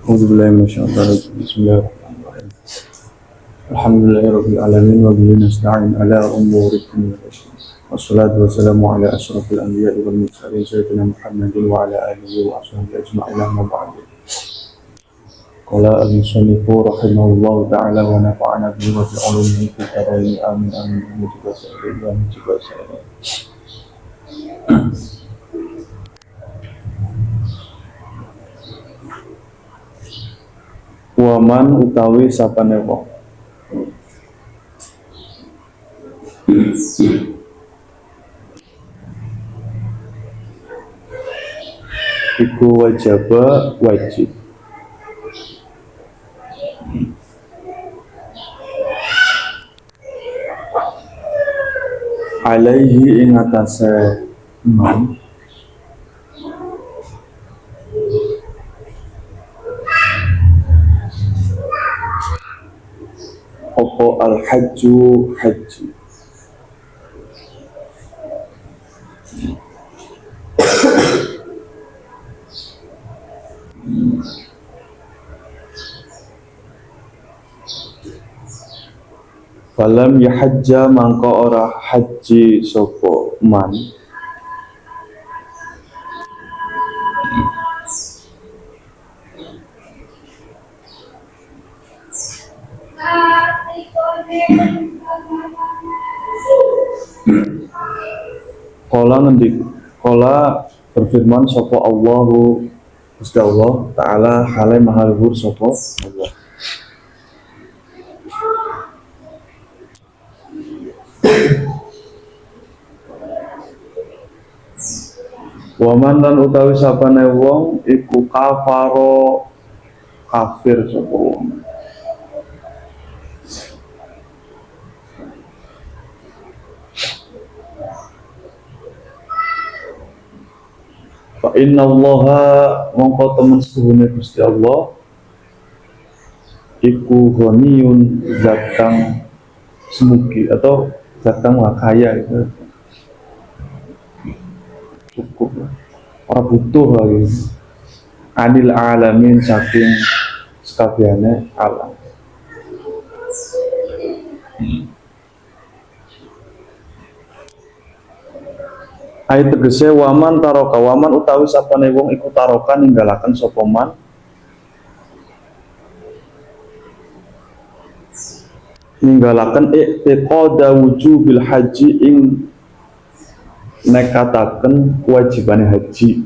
أعوذ بالله من الشيطان الرجيم بسم الله الرحمن الرحيم الحمد لله رب العالمين وبه نستعين على أمور الدنيا والدين والصلاة والسلام على أشرف الأنبياء والمرسلين سيدنا محمد وعلى آله وأصحابه أجمعين أما بعد قال المصنف رحمه الله تعالى ونفعنا به وبعلومه في الدارين آمين آمين ومجيب سائرين ومجيب سائرين. Waman utawi sapane wong iku wajaba wajib alaihi ing atase man opo al-hajju haji falam yahajja mangko ora haji sopo man Kola berfirman sopo Allahu Gusti Allah Ta'ala halai maha luhur sopo Allah. Waman lan utawi sapane wong iku kafaro kafir sopo wong fa inna allaha mongko temen setuhune Gusti Allah iku ghaniyun zat kang semugi atau zat kang kaya itu cukup ora butuh lagi anil alamin saking sekabehane alam. Ayat tegese waman taroka waman utawi sapane wong iku taroka ninggalaken sapa man ninggalaken i'tiqada wujubil haji ing nekataken kewajibane haji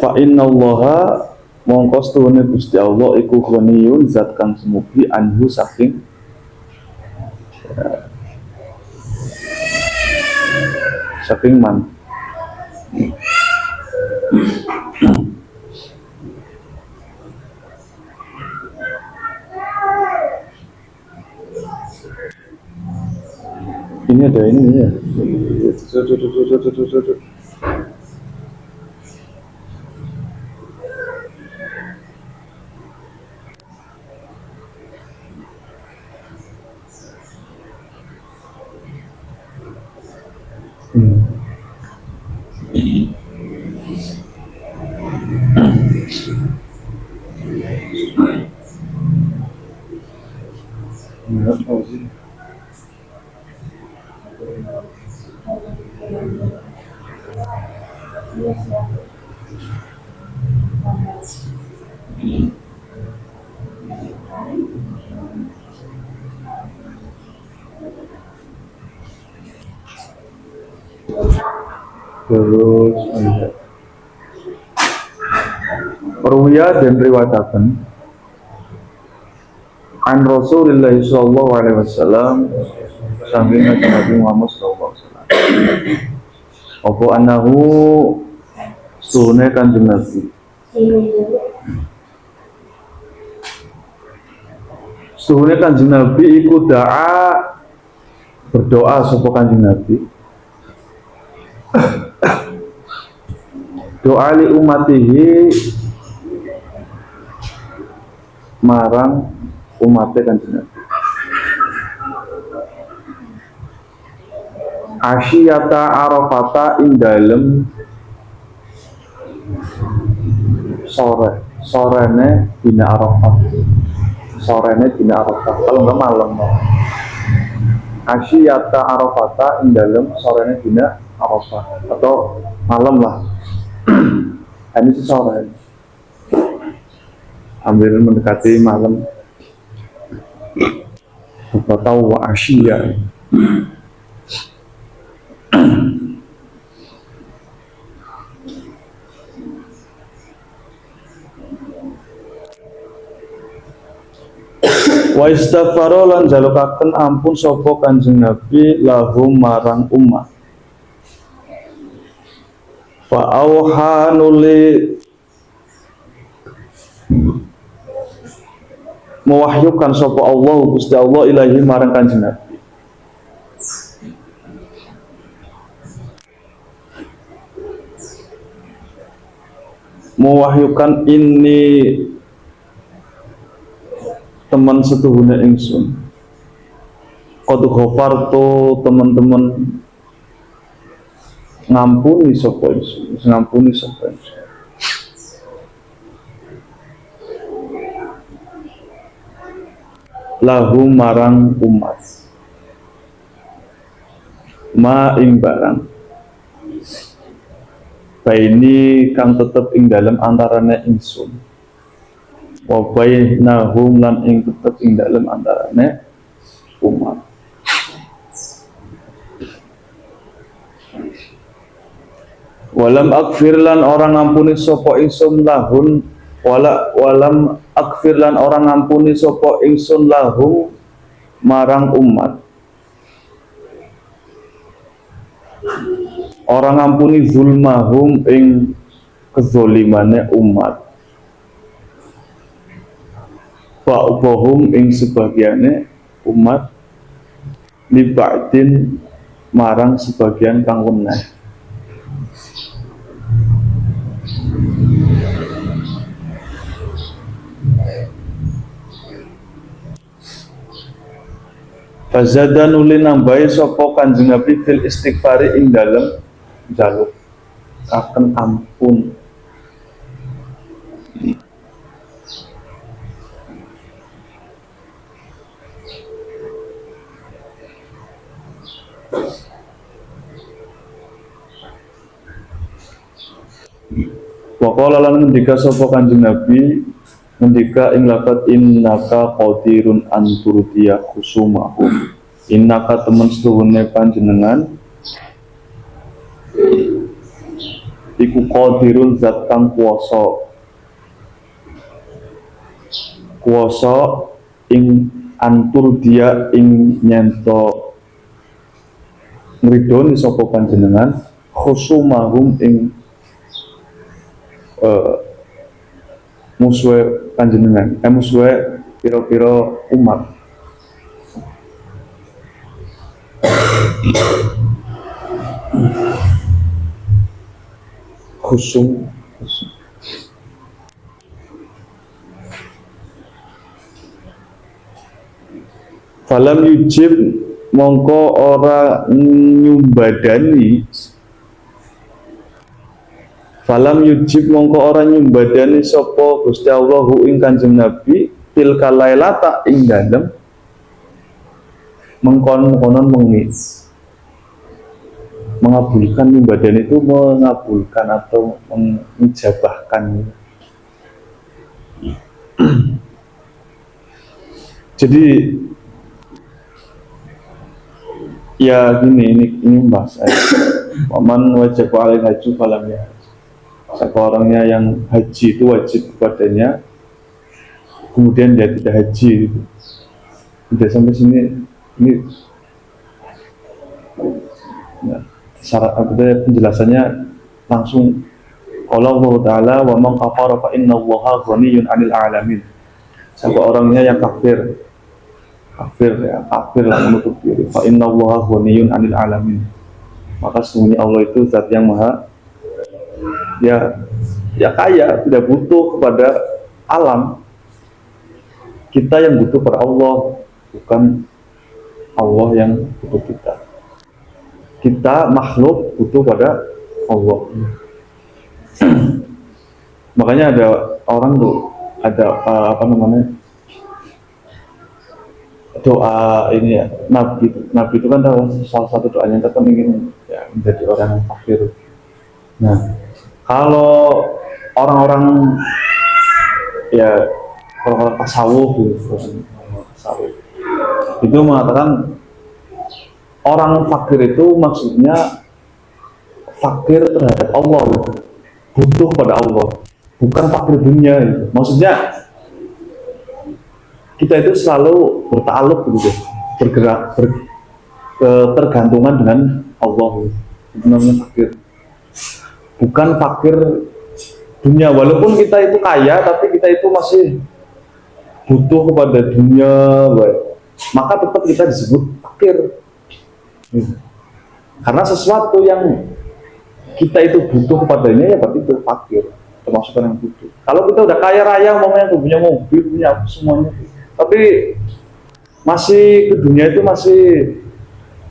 fa inna allaha mongko setuhune Gusti Allah iku ghaniyun zat kang semugi anhu saking saking man. Ini ada ini ya. Terus Ruwiya dan riwayataken an Rasulullah sallallahu alaihi wasallam saking Nabi Muhammad sallallahu alaihi wasallam apa annahu sunne kanjeng Nabi sunne kanjeng Nabi iku da'a berdoa sapa kanjeng Nabi doa li umatihi marang umatnya kanjeng Nabi Asyiyata Arafata ing dalem sorene dina Arafah. Sorene dina Arafah. Kalau enggak malam. Asyiyata Arafata ing dalem sorene dina Arafah atau malam lah. Ini sore. Ambil mendekati malam. Apa tahu wa asyiya. Wa istaghfara lan jalukaken ampun sapa Kanjeng Nabi lahum marang umat. Fa auha nuli mewahyukan sapa Allah Gusti Allah ilahi marang Kanjeng Nabi. Mewahyukan ini teman setuhune ingsun. Qad ghafartu teman-teman ngampuni sapa ingsun, ngampuni sapa ingsun. Lahu marang umat. Ma ing barang. Baini kang tetep ing dalem antarane ingsun. Wa bainahum lan ing tetep ing dalem antarane umat. Walam akfir lan orang ngampuni sapa ingsun lahun walam akfir lan orang ngampuni sapa ingsun lahum marang umat. Orang ngampuni zulmahum ing kezolimane umat. Ba'dhum ing sebagiane umat liba'din marang sebagian kang weneh. Fazadan uli nambahi sapa Kanjeng Nabi fil istighfari ing dalem jaluk akan ampun. Wa qala lan ngendika sapa Kanjeng Nabi ngendika ing lafaz innaka qadirun an turdiya khusumahum. Innaka temen setuhune panjenengan iku qadirun zat kang kuwasa ing antur dia ing nyento ngridoni sapa panjenengan khusumahum ing musuhe panjenengan musuhe pira-pira umat. Khusum falam yujib mongko ora nyumbadani falam yujib mongko ora nyumbadani sapa Gusti Allahu ing Kanjeng Nabi tilka lailata ing dalem mengkon-konon mengabulkan nyumbadan itu mengabulkan atau menjabahkan. Jadi ya gini ini bahas waman wajib alaihi haji falam ya. Siapa orangnya yang haji itu wajib kepadanya kemudian dia tidak haji gitu. Udah sampai sini ini ya, syarat penjelasannya langsung Allah Ta'ala wa man kafara fa inna Allaha ghaniyun 'anil 'alamin. Siapa orangnya yang kafir lah menutup diri fa inna Allaha ghaniyun 'anil 'alamin. Maka sesungguhnya Allah itu zat yang maha ya kaya, tidak butuh kepada alam. Kita yang butuh pada Allah, bukan Allah yang butuh kita. kita makhluk butuh pada Allah. Makanya ada orang tuh ada apa namanya doa ini ya, nabi itu kan salah satu doanya kita ingin ya, menjadi orang yang fakir. Nah, kalau orang-orang ya orang-orang tasawuf gitu, tasawuf itu mengatakan orang fakir itu maksudnya fakir terhadap Allah gitu. Butuh pada Allah, bukan fakir dunia gitu. Maksudnya kita itu selalu bertaluk gitu, bergerak tergantungan dengan Allah gitu. Itu namanya fakir, bukan fakir dunia. Walaupun kita itu kaya tapi kita itu masih butuh kepada dunia, maka tetap kita disebut fakir gitu. Karena sesuatu yang kita itu butuh kepadanya ya berarti itu fakir, termasuk yang butuh. Kalau kita udah kaya raya, umpamanya punya mobil, punya semuanya, tapi masih ke dunia itu masih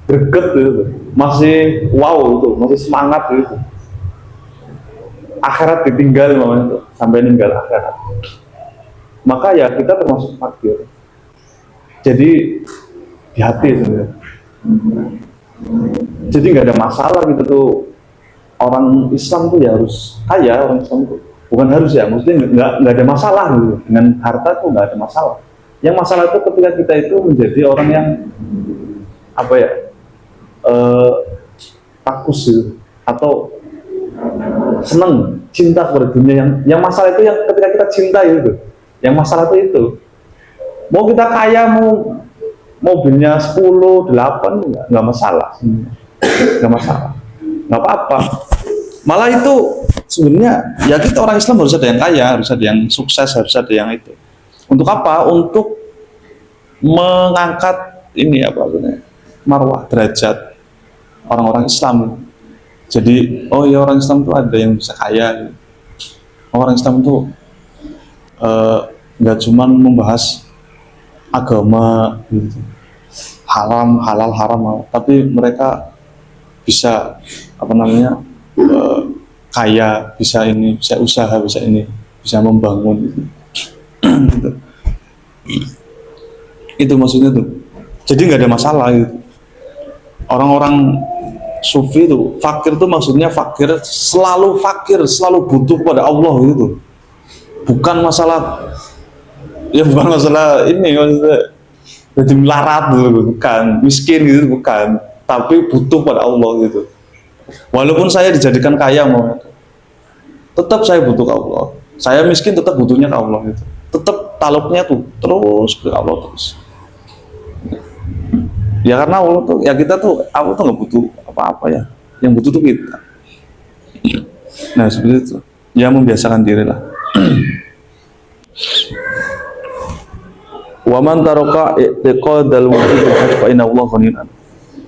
greget gitu, masih wow itu, masih semangat gitu. Akhirat ditinggal umpamanya itu, sampai ninggal akhirat. Maka ya kita termasuk fakir. Jadi di hati sebenarnya. Jadi nggak ada masalah gitu tuh. Orang Islam tuh ya harus kaya, orang Islam tuh bukan harus ya, maksudnya nggak ada masalah gitu. Dengan harta tuh nggak ada masalah. Yang masalah itu ketika kita itu menjadi orang yang apa ya, takus gitu, atau seneng, cinta kepada dunia. Yang masalah itu yang ketika kita cinta itu. Yang masalah itu mau kita kaya, mau mobilnya 10, 8 nggak masalah, nggak masalah, nggak apa-apa. Malah itu sebenarnya ya kita orang Islam harus ada yang kaya, harus ada yang sukses, harus ada yang itu. Untuk apa? Untuk mengangkat ini apa namanya, marwah, derajat orang-orang Islam. Jadi oh ya orang Islam itu ada yang bisa kaya. Orang Islam itu nggak cuma membahas agama gitu, haram halal haram, tapi mereka bisa apa namanya kaya, bisa ini, bisa usaha, bisa ini, bisa membangun gitu. Itu maksudnya tuh. Jadi nggak ada masalah gitu. Orang-orang sufi itu fakir tuh maksudnya fakir, selalu butuh kepada Allah gitu. Bukan masalah ya, bukan masalah ini maksudnya jadi melarat gitu, bukan miskin gitu, bukan, tapi butuh pada Allah gitu. Walaupun saya dijadikan kaya mau, tetap saya butuh ke Allah. Saya miskin tetap butuhnya ke Allah gitu. Tetap taluknya tuh terus ke Allah terus. Ya karena Allah tuh ya, kita tuh Allah tuh nggak butuh apa-apa ya. Yang butuh tuh kita. Nah seperti itu. Ya membiasakan diri lah. Waman taroka i'tiqadal wujud fa inna Allah ghaniyun.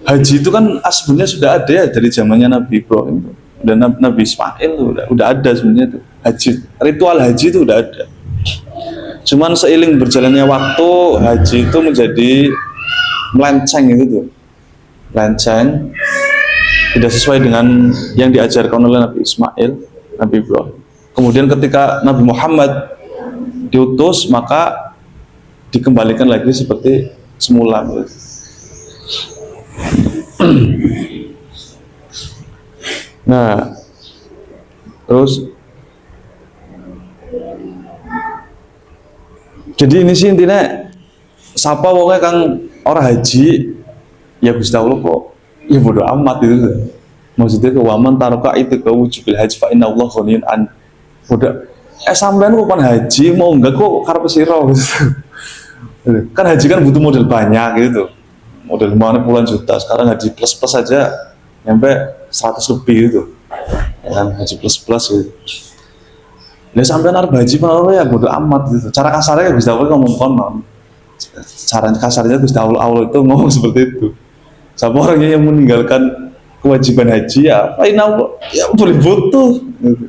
Haji itu kan sebenarnya sudah ada ya dari zamannya Nabi Ibrahim dan Nabi Ismail tuh udah ada sebenarnya tuh. Haji, ritual haji itu udah ada. Cuman seiring berjalannya waktu haji itu menjadi melenceng gitu tuh. Melenceng, tidak sesuai dengan yang diajarkan oleh Nabi Ismail, Nabi Ibrahim. Kemudian ketika Nabi Muhammad diutus, maka dikembalikan lagi seperti semula. Nah, terus jadi ini sih intinya, siapa wongnya kang orang haji, ya Gusti Allah kok, ya bodo amat gitu. Maksudnya kewaman taroka itu ke wujubil haji fa inna Allah ghaniyun an. Udah, sampean kok kan haji mau enggak kok karep sira gitu. Kan haji kan butuh modal banyak gitu, modal puluhan juta. Sekarang haji plus aja sampai 100 lebih gitu ya kan, haji plus gitu. Nah sampean arep haji malah ya bodo amat gitu. Cara kasarnya bisa ngomong konon, cara kasarnya Gusti Allah itu ngomong seperti itu. Siapa orangnya yang meninggalkan kewajiban haji ya ya boleh butuh gitu.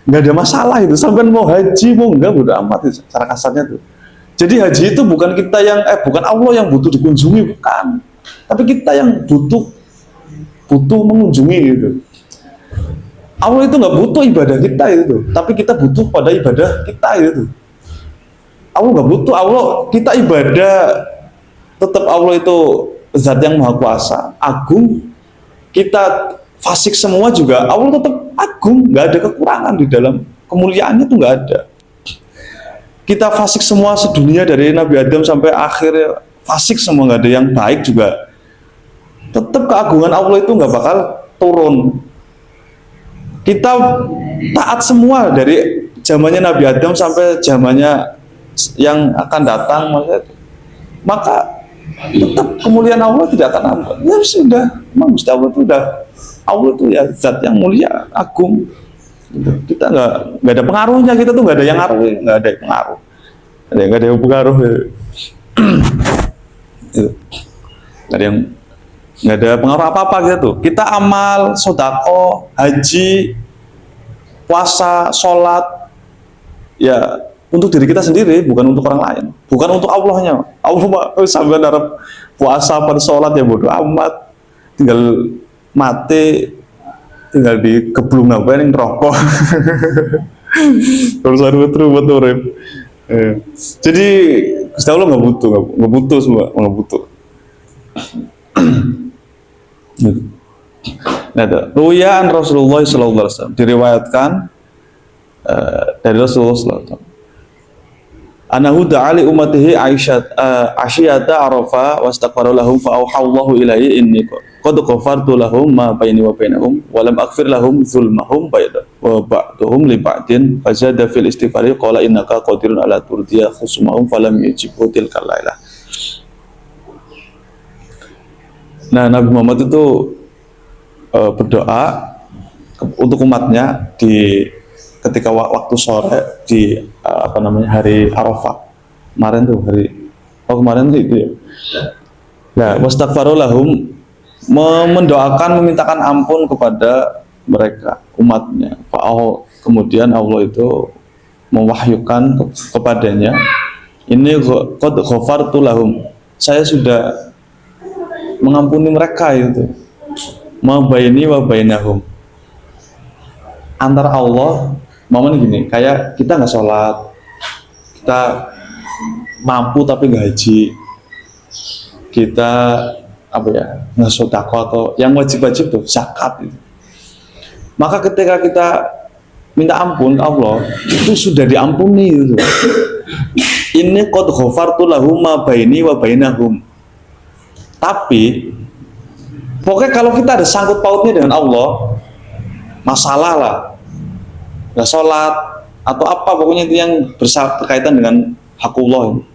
Nggak ada masalah itu, sampean mau haji mau enggak bodo amat itu, cara kasarnya tuh. Jadi haji itu bukan kita yang bukan Allah yang butuh dikunjungi, bukan, tapi kita yang butuh butuh mengunjungi gitu. Allah itu nggak butuh ibadah kita itu, tapi kita butuh pada ibadah kita itu. Allah nggak butuh, Allah kita ibadah, tetap Allah itu zat yang maha kuasa, agung. Kita fasik semua juga, Allah tetap agung, nggak ada kekurangan di dalam kemuliaannya tuh nggak ada. Kita fasik semua sedunia dari Nabi Adam sampai akhir fasik semua, nggak ada yang baik juga. Tetap keagungan Allah itu nggak bakal turun. Kita taat semua dari zamannya Nabi Adam sampai zamannya yang akan datang, maka tetap kemuliaan Allah tidak akan nambah. Ya sudah, memang Gusti Allah itu Allah itu ya zat yang mulia, agung. Kita nggak ada pengaruhnya, kita tuh nggak ada yang ngaruh, nggak ada yang pengaruh, nggak ada yang pengaruh. Nggak ada pengaruh apa-apa gitu. Kita amal, sodako, haji, puasa, sholat, ya untuk diri kita sendiri, bukan untuk orang lain, bukan untuk Allahnya. Allah sampai harap puasa pada sholat ya bodoh amat, tinggal mati, tinggal dikeblung apa yang rokok. Terus ada betul. Jadi Gusti Allah nggak butuh semua, nggak butuh. Nah, ruyan Rasulullah SAW diriwayatkan dari Rasulullah SAW. Anahu da'ali umatihi Aisyata Arafah wastaqara lahum fa auhallahu ilaihi inni qad ghafartu lahum ma baini wa bainahum wa lam aghfir lahum zulmahum wa ba'duhum li ba'din fazada fil istighfari qala innaka qadirun ala turdiya khusumahum falam yujibu tilkal lailah. Nah, Nabi Muhammad itu berdoa untuk umatnya ketika waktu sore di hari Arafah kemarin itu ya. Nah, wastaghfaru lahum, mendoakan, memintakan ampun kepada mereka, umatnya. Kemudian Allah itu mewahyukan kepadanya, ini qad ghafartu lahum, saya sudah mengampuni mereka itu, ma baini wa bainahum, antara Allah, momen gini, kayak kita nggak sholat, kita mampu tapi nggak haji, kita nggak sedekah atau yang wajib-wajib tuh zakat itu. Maka ketika kita minta ampun ke Allah, itu sudah diampuni itu. Ini qad ghafartu lahum ma baini wa bainahum. Tapi pokoknya kalau kita ada sangkut pautnya dengan Allah, masalah lah, nggak sholat atau apa, pokoknya itu yang berkaitan dengan hakullah.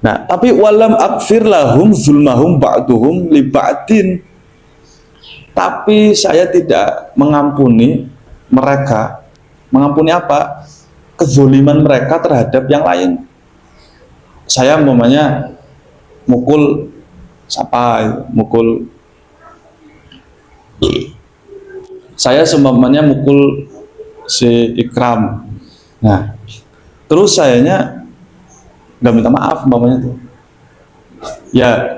Nah, tapi walam akfir lahum zulmahum ba'duhum li ba'din, tapi saya tidak mengampuni mereka. Mengampuni apa? Kezoliman mereka terhadap yang lain. Saya umpamanya mukul saya seumpamanya mukul si Ikram. Nah, terus sayanya nggak minta maaf umpamanya tuh. Ya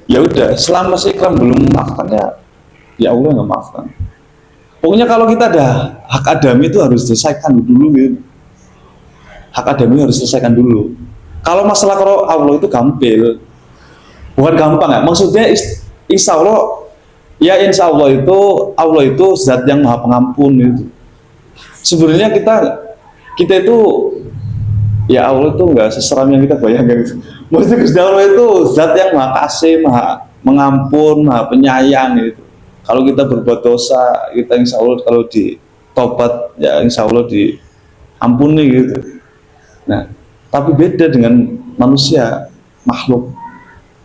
udah, selama si Ikram belum memaafkan ya Allah nggak maafkan. Pokoknya kalau kita ada hak adami itu harus selesaikan dulu gitu. Hak adami harus selesaikan dulu. Kalau masalah kalau Allah itu gampil, bukan gampang ya. Maksudnya insya Allah itu zat yang maha pengampun itu. Sebenarnya kita itu ya Allah itu nggak seseram yang kita bayangkan itu. Maksudnya Gusti Allah itu zat yang maha kasih, maha mengampun, maha penyayang gitu. Kalau kita berbuat dosa, kita insya Allah kalau ditobat ya insya Allah diampuni gitu. Nah, tapi beda dengan manusia, makhluk.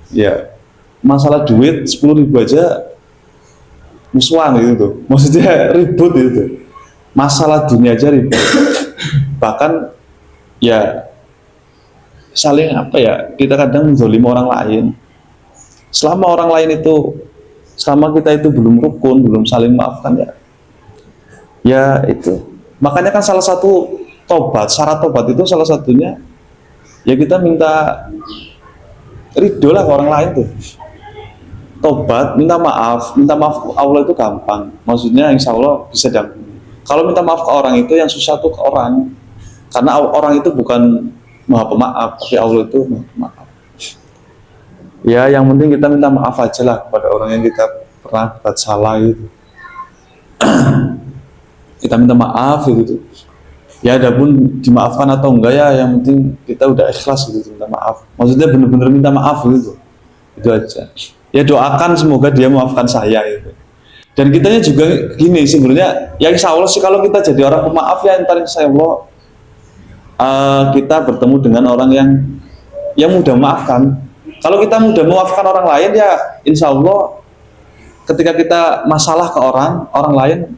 Ya, masalah duit 10.000 aja musuhan gitu, maksudnya ribut gitu. Masalah dunia aja ribut. Bahkan ya saling kita kadang menzalimi orang lain. Selama kita itu belum rukun, belum saling maafkan ya itu. Makanya kan salah satu syarat tobat itu salah satunya ya kita minta ridho lah ke orang lain tuh. tobat, minta maaf ke Allah itu gampang. Maksudnya insya Allah bisa dampingi. Kalau minta maaf ke orang itu yang susah tuh ke orang, karena orang itu bukan maha pemaaf, tapi Allah itu maha pemaaf. Ya, yang penting kita minta maaf aja lah kepada orang yang kita pernah buat salah gitu. Kita minta maaf gitu. Ya, adapun dimaafkan atau enggak ya, yang penting kita udah ikhlas gitu minta maaf. Maksudnya bener-bener minta maaf gitu. Itu aja. Ya doakan semoga dia maafkan saya gitu. Dan kitanya juga gini sebenarnya, ya insya Allah sih kalau kita jadi orang pemaaf ya ntar insya Allah kita bertemu dengan orang yang mudah maafkan. Kalau kita mudah memaafkan orang lain ya insya Allah ketika kita masalah ke orang lain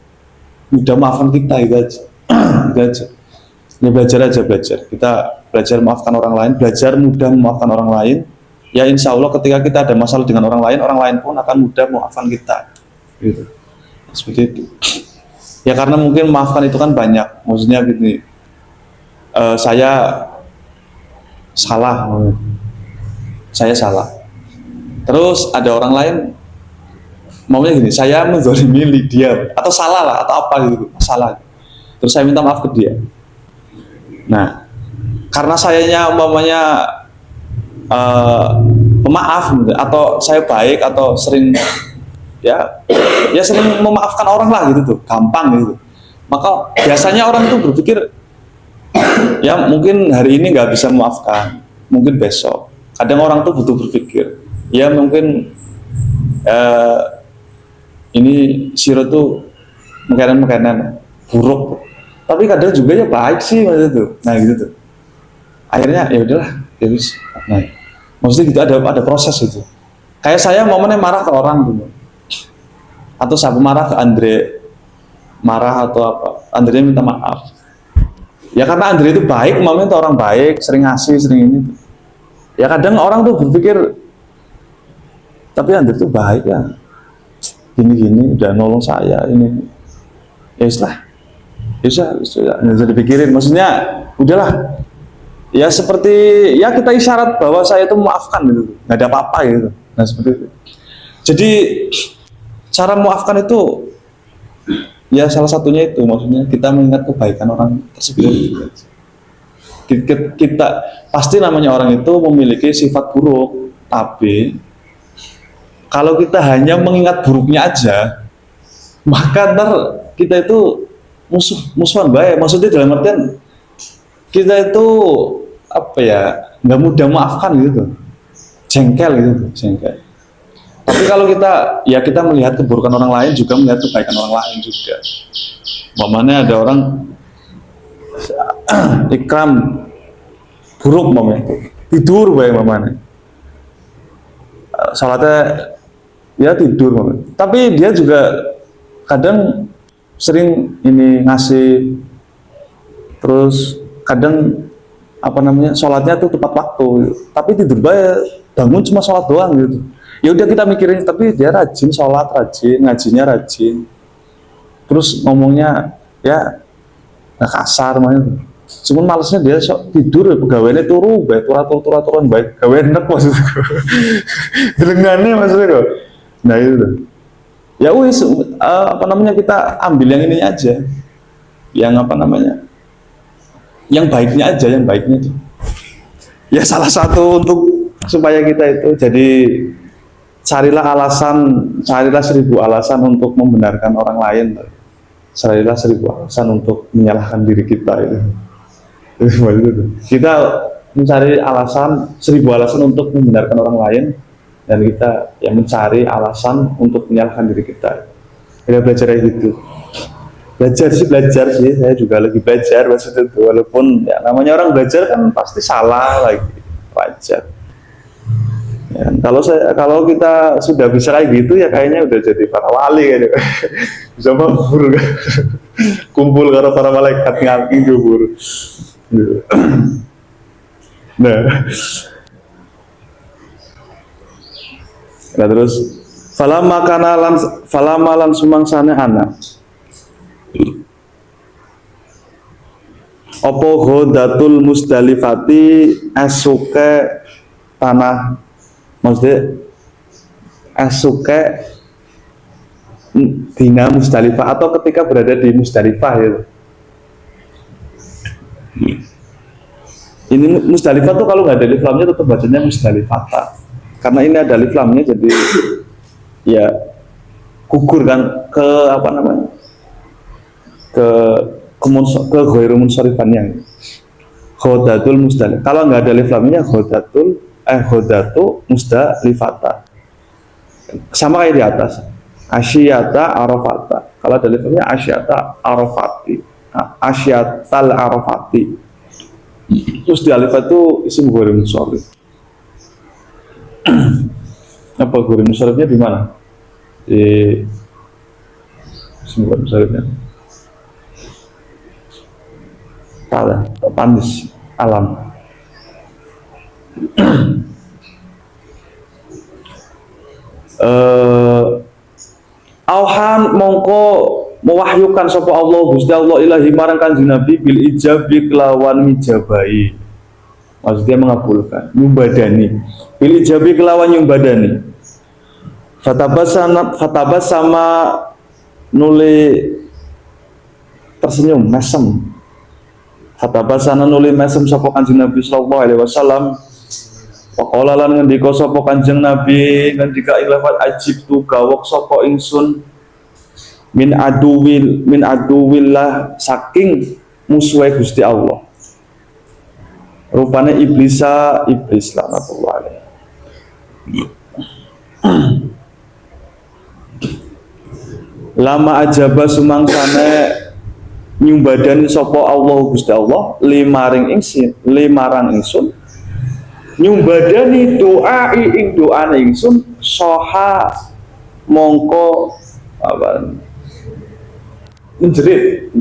mudah maafkan kita, itu aja. Itu aja. Ya belajar aja, kita belajar maafkan orang lain, belajar mudah memaafkan orang lain. Ya insya Allah ketika kita ada masalah dengan orang lain pun akan mudah memaafkan kita gitu. Seperti itu ya, karena mungkin maafkan itu kan banyak, maksudnya gini, saya salah, terus ada orang lain maunya gini, saya menzalimi dia atau salah lah atau apa gitu, salah, terus saya minta maaf ke dia. Nah, karena sayanya umpamanya pemaaf atau saya baik atau sering ya sering memaafkan orang lah gitu tuh, gampang gitu, maka biasanya orang tuh berpikir ya mungkin hari ini nggak bisa memaafkan, mungkin besok. Kadang orang tuh butuh berpikir ya mungkin ini Siro tuh makanan buruk, tapi kadang juga ya baik sih maksudnya tuh. Nah gitu tuh, akhirnya ya udahlah ya wis. Nah maksudnya gitu, ada proses gitu. Kayak saya momennya marah ke orang gitu, atau saya marah ke Andre, marah atau apa, Andre minta maaf ya karena Andre itu baik, momennya itu orang baik, sering ngasih, sering ini tuh. Ya kadang orang tuh berpikir tapi Andre itu baik ya, gini udah nolong saya ini, ya istilah bisa nggak usah dipikirin, maksudnya udahlah ya, seperti ya kita isyarat bahwa saya itu memaafkan gitu, nggak ada apa-apa gitu. Nah seperti itu. Jadi cara memaafkan itu ya salah satunya itu, maksudnya kita mengingat kebaikan orang tersebut. Kita pasti namanya orang itu memiliki sifat buruk, tapi kalau kita hanya mengingat buruknya aja, maka ntar kita itu musuhan baik. Maksudnya dalam artian kita itu apa ya, nggak mudah maafkan gitu, jengkel gitu, jengkel. Tapi kalau kita melihat keburukan orang lain juga melihat kebaikan orang lain juga. Mamanya ada orang ikram buruk mamanya, tidur baik mamanya, salatnya ya tidur mamanya. Tapi dia juga kadang sering ini ngasih, terus kadang apa namanya sholatnya tuh tepat waktu, tapi tidur baik, bangun cuma sholat doang gitu. Ya udah kita mikirin, tapi dia rajin sholat, rajin ngajinya, rajin, terus ngomongnya ya nggak kasar namanya, cuman malesnya dia tidur, pegawainya turu baik, turun baik, gawe enak maksudnya. Delengane maksudnya kok. Nah itu ya wis apa namanya, kita ambil yang ini aja, yang apa namanya, yang baiknya aja, yang baiknya itu ya salah satu untuk supaya kita itu jadi, carilah 1000 alasan untuk membenarkan orang lain, carilah 1000 alasan untuk menyalahkan diri kita itu. Kita mencari 1000 alasan untuk membenarkan orang lain, dan kita yang mencari alasan untuk menyalahkan diri kita. Kita belajar kayak gitu. Belajar sih, saya juga lagi belajar maksudnya itu, walaupun ya namanya orang belajar kan pasti salah lagi, wajar. Ya, kalau kita sudah bisa kayak gitu ya kayaknya udah jadi para wali kan, bisa mabur kan? Kumpul karena para malaikat nganti kubur. Nah terus falama lan sumangsane anak opo ghodatul musdalifati esuke tanah, maksudnya asuke dina Musdalifah atau ketika berada di Musdalifah gitu. Ini Musdalifah tuh kalau nggak ada alif lamnya tetap bacanya Musdalifah, karena ini ada alif lamnya jadi ya gugur kan ke apa namanya, ke ghairu munsarifannya. Khodatul Musdalifah. Kalau nggak ada alif lamnya khodatu Musdalifata. Sama kayak di atas. Asyata Arafata. Kalau ada alif lamnya asyata Arafati. Nah, asyatal Arafati. Terus di alif itu isim ghairu munsharif. Apa ghairu munsharifnya di mana? Di isim ghairu munsharifnya. Salah, panis alam. Auhan mongko mewahyukan sapa Allah Gusti Allah ilahi marang Kanjeng Nabi bil ijabi kelawan mijabai. Maksudnya mengabulkan, nyumbadani. Bil ijabi kelawan nyumbadani. Fatabas sama nuli tersenyum, mesem. Fatabasana nuli mesem sapa Kanjeng Nabi sallallahu alaihi wasallam. Waqala lan ngendika sapa Kanjeng Nabi ngendika ilafat ajib tu gawok sapa ingsun min aduwillah saking musuhe Gusti Allah. Rupane iblis laknatullah alaihi. Lama ajaba sumangsane nyumbadani sapa Allah Gusti Allah limarang ingsun nyumbadani doai ing doane ingsun soha mongko apa menjerit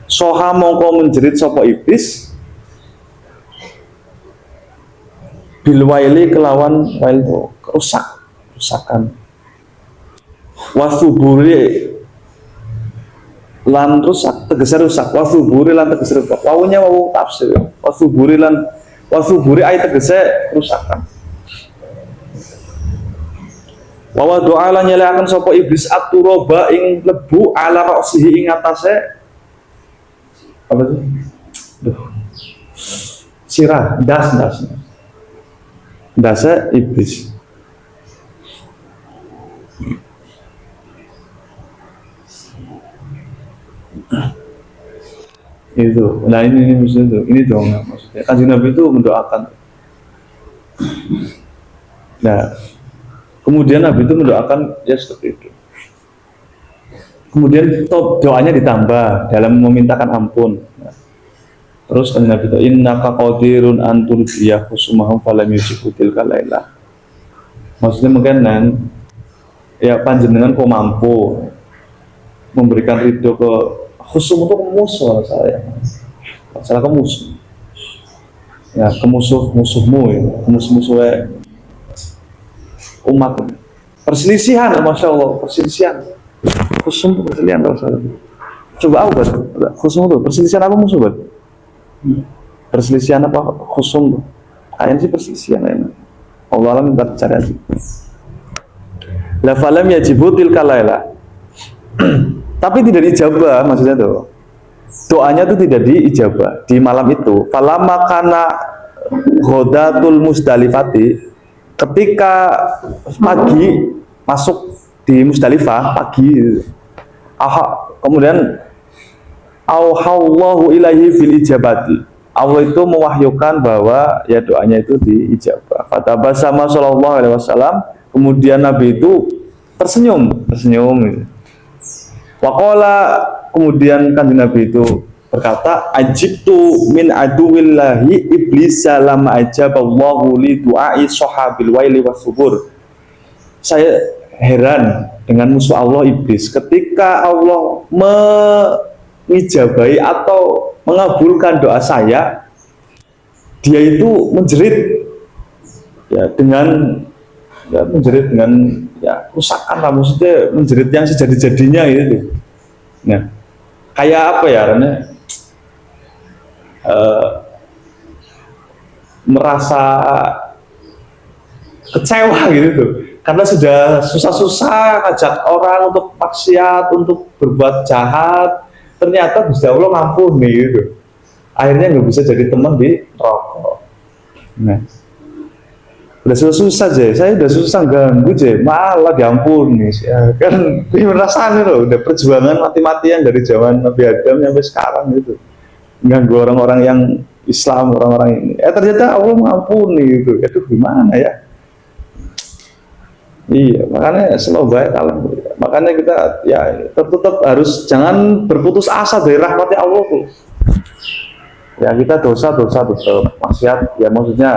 soha mongko menjerit sapa iblis bilwaili kelawan wail kerusakan wasuburi lan rusak tegese rusak wasuburi lan tegese rusak wawunya wawu tafsir wasuburi ayat tegese kerusakan. Wa doa lan nyeleaken sapa iblis aturoba ing lebu ala ra'sihi ing atase apa sih? Sirah, dase iblis. Itu, nah ini maksudnya ini dong maksudnya Kanjeng Nabi itu mendoakan. Nah, kemudian Nabi itu mendoakan ya seperti itu. Kemudian doanya ditambah dalam memintakan ampun. Nah, terus Kanjeng Nabi itu innaka qadirun antul biya khusumahum falam yujibu tilka lailah. Maksudnya mungkin ya panjenengan kok mampu memberikan ridho ke khusum untuk musuh saya, salah ke musuh, ya ke musuhmu ya, ke musuhnya umat. Perselisihan, masya Allah, perselisihan. Khusum itu perselisihan kalau salah. Coba apa? Khusum itu perselisihan apa musuh buat? Perselisihan apa khusum itu? Kayaknya sih perselisihan ya. Allah alam minta cara sih. La falam yajibu tilka laila. Tapi tidak dijabah, maksudnya tuh doanya tuh tidak diijabah di malam itu. Falamma kana ghodatul Musdalifati, ketika pagi masuk di Musdalifah pagi, kemudian auhallahu ilaihi bil ijabati, Allah itu mewahyukan bahwa ya doanya itu diijabah. Fatabasama sallallahu alaihi wasallam, kemudian Nabi itu tersenyum gitu. Waqala, kemudian Kanjeng Nabi itu berkata, ajibtu min aduwillahi iblis lama ajaballahu li du'ai sahabil waili wasubur. Saya heran dengan musuh Allah iblis ketika Allah mengijabai atau mengabulkan doa saya, dia itu menjerit ya dengan ya kerusakan lah, maksudnya menjerit yang sejadi-jadinya gitu. Nah, kayak apa ya karena merasa kecewa gitu tuh, karena sudah susah-susah ngajak orang untuk maksiat, untuk berbuat jahat, ternyata Gusti Allah ngampuni gitu. Akhirnya nggak bisa jadi teman di rokok. Nah, udah susah aja, saya udah susah ganggu aja, malah diampuni. Ya, kan rasanya loh, udah perjuangan mati-matian dari zaman Nabi Adam sampai sekarang gitu, ganggu orang-orang yang Islam, orang-orang ini. Ternyata Allah mengampuni gitu. Itu gimana ya? Iya, makanya slow baik kalau makanya kita ya tetap harus jangan berputus asa dari rahmatnya Allah tuh. Ya kita dosa tetap maksiat ya maksudnya